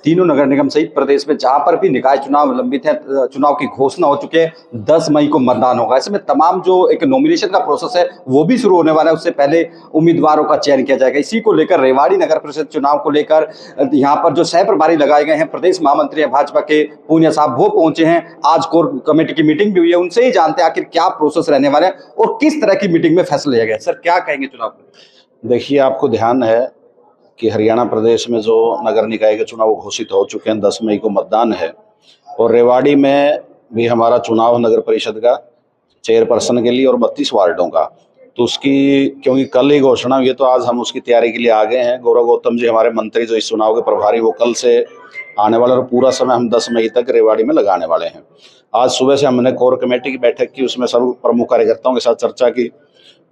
तीनों नगर निगम सहित प्रदेश में जहां पर भी निकाय चुनाव लंबित है, चुनाव की घोषणा हो चुके हैं। 10 मई को मतदान होगा। ऐसे में तमाम जो एक नॉमिनेशन का प्रोसेस है वो भी शुरू होने वाला है। उससे पहले उम्मीदवारों का चयन किया जाएगा। इसी को लेकर रेवाड़ी नगर परिषद चुनाव को लेकर यहाँ पर जो सह प्रभारी लगाए गए हैं, प्रदेश महामंत्री है भाजपा के पूनिया साहब, वो पहुंचे हैं। आज कोर कमेटी की मीटिंग भी हुई है। उनसे ही जानते हैं आखिर क्या प्रोसेस रहने वाला है और किस तरह की मीटिंग में फैसला लिया गया। सर, क्या कहेंगे चुनाव को? देखिए, आपको ध्यान है कि हरियाणा प्रदेश में जो नगर निकाय के चुनाव घोषित हो चुके हैं, 10 मई को मतदान है। और रेवाड़ी में भी हमारा चुनाव नगर परिषद का चेयरपर्सन के लिए और 32 वार्डों का, तो उसकी क्योंकि कल ही घोषणा हुई है तो आज हम उसकी तैयारी के लिए आ गए हैं। गौरव गौतम जी हमारे मंत्री जो इस चुनाव के प्रभारी, वो कल से आने वाले और पूरा समय हम 10 मई तक रेवाड़ी में लगाने वाले हैं। आज सुबह से हमने कोर कमेटी की बैठक की, उसमें सब प्रमुख कार्यकर्ताओं के साथ चर्चा की।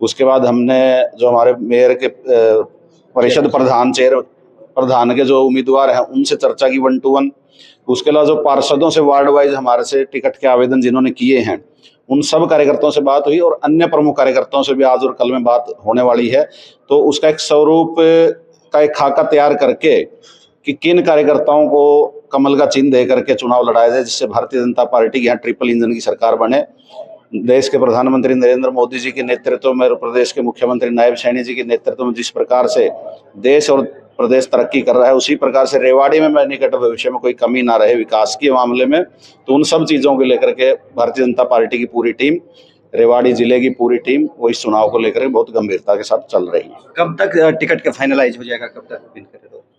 उसके बाद हमने जो हमारे मेयर के परिषद प्रधान, चेयर प्रधान के जो उम्मीदवार हैं उनसे चर्चा की 1 to 1। उसके अलावा जो पार्षदों से वार्ड वाइज हमारे से टिकट के आवेदन जिन्होंने किए हैं उन सब कार्यकर्ताओं से बात हुई और अन्य प्रमुख कार्यकर्ताओं से भी आज और कल में बात होने वाली है। तो उसका एक स्वरूप का एक खाका तैयार करके कि किन कार्यकर्ताओं को कमल का चिन्ह दे करके चुनाव लड़ाया जाए, जिससे भारतीय जनता पार्टी की यहाँ ट्रिपल इंजन की सरकार बने। देश के प्रधानमंत्री नरेंद्र मोदी जी के नेतृत्व में और प्रदेश के मुख्यमंत्री नायब सैनी जी के नेतृत्व में जिस प्रकार से देश और प्रदेश तरक्की कर रहा है, उसी प्रकार से रेवाड़ी में निकट भविष्य में कोई कमी ना रहे विकास के मामले में। तो उन सब चीज़ों को लेकर के भारतीय जनता पार्टी की पूरी टीम, रेवाड़ी जिले की पूरी टीम, वो इस चुनाव को लेकर बहुत गंभीरता के साथ चल रही है। कब तक टिकट का फाइनलाइज हो जाएगा? कब तक?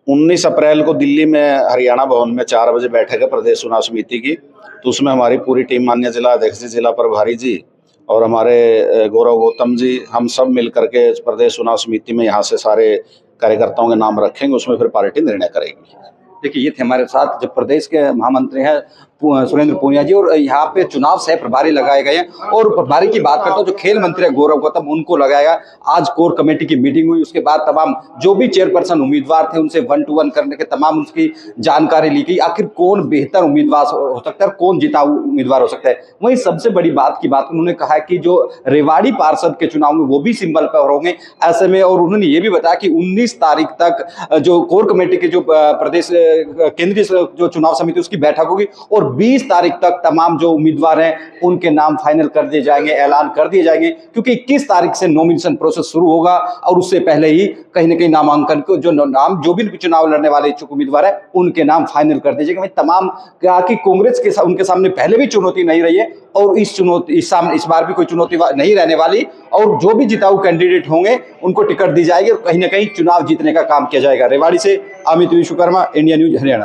19 अप्रैल को दिल्ली में हरियाणा भवन में 4 बजे बैठक है प्रदेश चुनाव समिति की। तो उसमें हमारी पूरी टीम, माननीय जिला अध्यक्ष जी, जिला प्रभारी जी और हमारे गौरव गौतम जी, हम सब मिल करके प्रदेश चुनाव समिति में यहाँ से सारे कार्यकर्ताओं के नाम रखेंगे। उसमें फिर पार्टी निर्णय करेगी। देखिए, ये थे हमारे साथ जो प्रदेश के महामंत्री हैं सुरेंद्र पूनिया जी, और यहाँ पे चुनाव सह प्रभारी लगाए गए हैं। और प्रभारी की बात करता हूँ, जो खेल मंत्री है गौरव गौतम, उनको लगाया गया। आज कोर कमेटी की मीटिंग हुई। उसके बाद तमाम जो भी चेयरपर्सन उम्मीदवार थे उनसे 1 to 1 करने के तमाम उसकी जानकारी ली गई। आखिर कौन बेहतर उम्मीदवार हो सकता है, कौन जिताऊ उम्मीदवार हो सकता है। वहीं सबसे बड़ी बात की बात उन्होंने कहा कि जो रेवाड़ी पार्षद के चुनाव में वो भी सिंबल पर होंगे ऐसे में। और उन्होंने ये भी बताया कि 19 तारीख तक जो कोर कमेटी के जो प्रदेश केंद्रीय जो चुनाव समिति उसकी बैठक होगी और 20 तारीख तक तमाम जो उम्मीदवार हैं उनके नाम फाइनल कर दिए जाएंगे, ऐलान कर दिए जाएंगे। क्योंकि 21 तारीख से नॉमिनेशन प्रोसेस शुरू होगा और उससे पहले ही कहीं ना कहीं नामांकन को जो भी चुनाव लड़ने वाले इच्छुक उम्मीदवार हैं उनके नाम फाइनल कर दिए जाएंगे। तमाम कहा कि कांग्रेस के उनके सामने पहले भी चुनौती नहीं रही है और इस बार भी कोई चुनौती नहीं रहने वाली। और जो भी जिताऊ कैंडिडेट होंगे उनको टिकट दी जाएगी और कहीं ना कहीं चुनाव जीतने का काम किया जाएगा। रेवाड़ी से अमित विश्वकर्मा, इंडिया न्यूज हरियाणा।